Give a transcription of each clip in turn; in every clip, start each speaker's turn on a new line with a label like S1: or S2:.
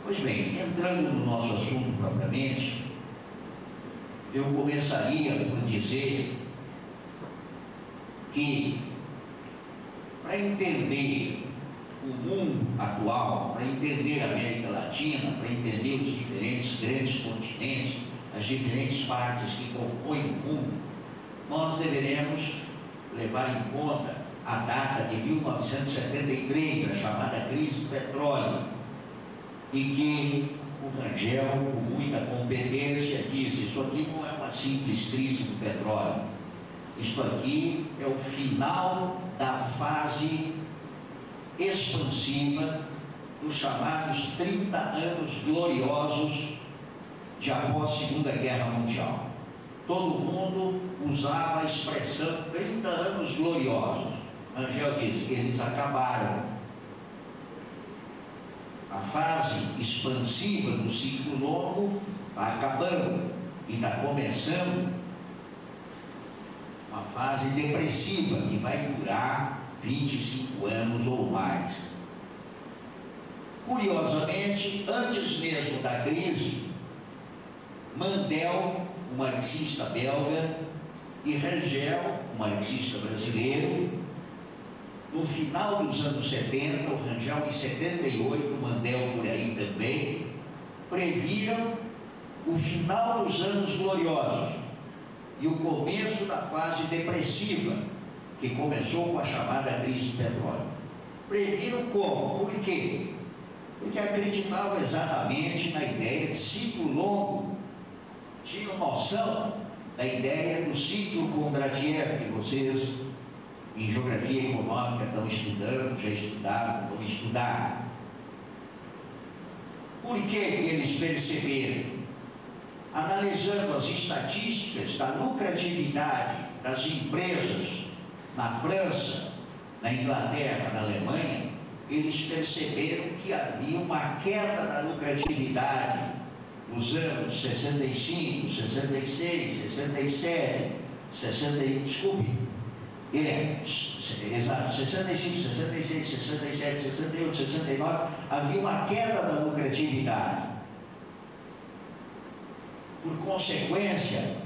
S1: Pois bem, entrando no nosso assunto propriamente, eu começaria por dizer que, para entender o mundo atual, para entender a América Latina, para entender os diferentes grandes continentes, as diferentes partes que compõem o mundo, nós deveremos levar em conta a data de 1973, a chamada crise do petróleo, e que o Rangel, com muita competência, disse: isso aqui não é uma simples crise do petróleo, isto aqui é o final da fase expansiva dos chamados 30 anos gloriosos de após a Segunda Guerra Mundial. Todo mundo usava a expressão 30 anos gloriosos. Rangel diz: eles acabaram. A fase expansiva do ciclo longo está acabando e está começando uma fase depressiva que vai durar 25 anos ou mais. Curiosamente, antes mesmo da crise, Mandel, um marxista belga, e Rangel, um marxista brasileiro, no final dos anos 70, o Rangel em 78, o Mandel por aí também, previram o final dos anos gloriosos e o começo da fase depressiva, que começou com a chamada crise do petróleo. Previram como? Por quê? Porque acreditavam exatamente na ideia de ciclo longo, tinham noção da ideia do ciclo Kondratiev, que vocês em geografia econômica estão estudando, já estudaram, vão estudar. Por que eles perceberam? Analisando as estatísticas da lucratividade das empresas na França, na Inglaterra, na Alemanha, eles perceberam que havia uma queda da lucratividade nos anos 65, 66, 67, 65, 66, 67, 68, 69, havia uma queda da lucratividade. Por consequência,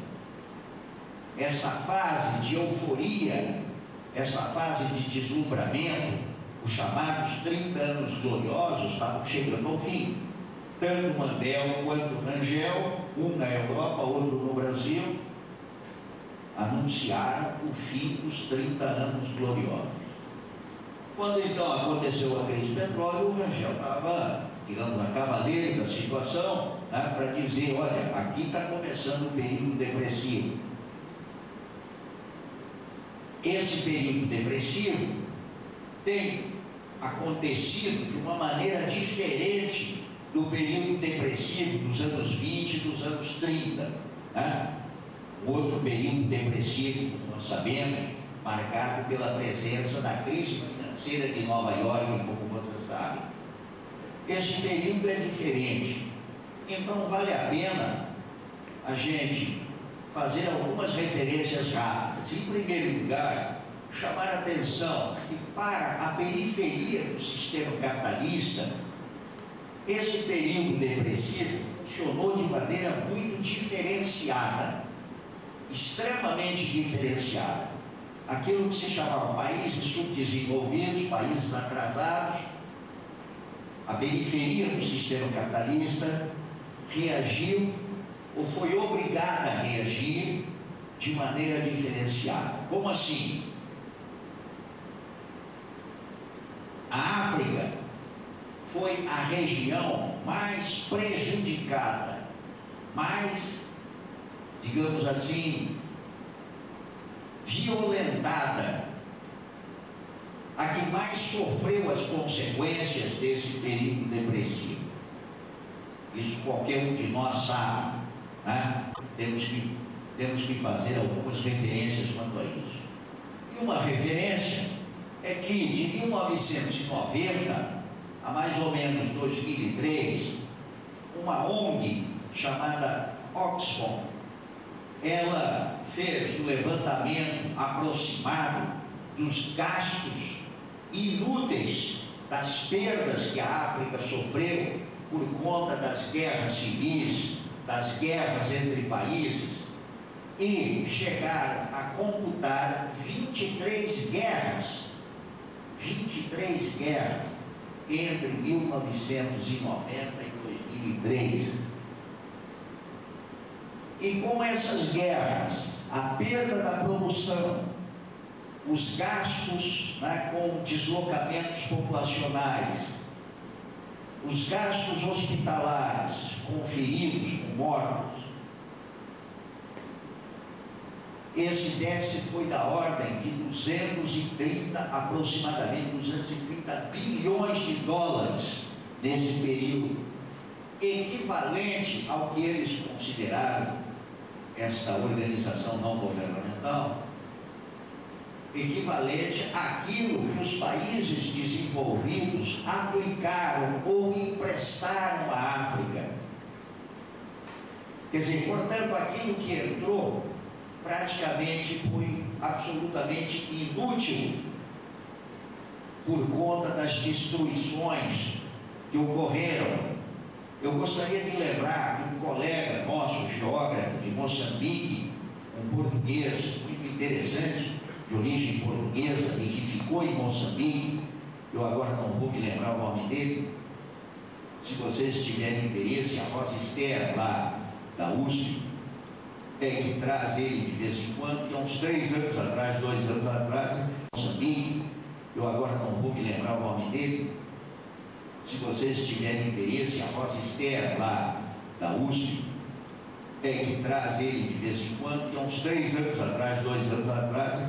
S1: essa fase de euforia, essa fase de deslumbramento, os chamados 30 anos gloriosos, estavam chegando ao fim. Tanto Mandel quanto Rangel, um na Europa, outro no Brasil, anunciaram o fim dos 30 anos gloriosos. Quando então aconteceu a crise do petróleo, o Rangel estava, digamos, na cavaleira da situação, né, para dizer: olha, aqui está começando o período depressivo. Esse período depressivo tem acontecido de uma maneira diferente do período depressivo dos anos 20 e dos anos 30, né? Outro período depressivo, nós sabemos, marcado pela presença da crise financeira de Nova York, como vocês sabem. Esse período é diferente. Então vale a pena a gente fazer algumas referências rápidas. Em primeiro lugar, chamar a atenção que para a periferia do sistema capitalista, esse período depressivo funcionou de maneira muito diferenciada, extremamente diferenciada. Aquilo que se chamava países subdesenvolvidos, países atrasados, a periferia do sistema capitalista reagiu ou foi obrigada a reagir de maneira diferenciada. Como assim? A África foi a região mais prejudicada, mais, digamos assim, violentada, a que mais sofreu as consequências desse período depressivo. Isso qualquer um de nós sabe, né? Temos que fazer algumas referências quanto a isso. E uma referência é que de 1990 a mais ou menos 2003, uma ONG chamada Oxfam, ela fez um levantamento aproximado dos gastos inúteis, das perdas que a África sofreu por conta das guerras civis, das guerras entre países, e chegaram a computar 23 guerras entre 1990 e 2003. E com essas guerras, a perda da produção, os gastos, né, com deslocamentos populacionais, os gastos hospitalares com feridos, com mortos, esse déficit foi da ordem de aproximadamente 230 bilhões de dólares nesse período, equivalente ao que eles consideraram, esta organização não governamental, equivalente àquilo que os países desenvolvidos aplicaram ou emprestaram à África. Quer dizer, portanto, aquilo que entrou praticamente foi absolutamente inútil por conta das destruições que ocorreram. Eu gostaria de lembrar de um colega nosso, geógrafo de Moçambique, um português muito interessante, de origem portuguesa e que ficou em Moçambique. Eu agora não vou me lembrar o nome dele. Se vocês tiverem interesse, a Rosa Esther, lá da USP, que traz ele de vez em quando, que há uns 2 anos atrás, em Moçambique. Eu agora não vou me lembrar o nome dele. Se vocês tiverem interesse, a Rosa Esther, lá da USP, que traz ele de vez em quando, que há uns 2 anos atrás,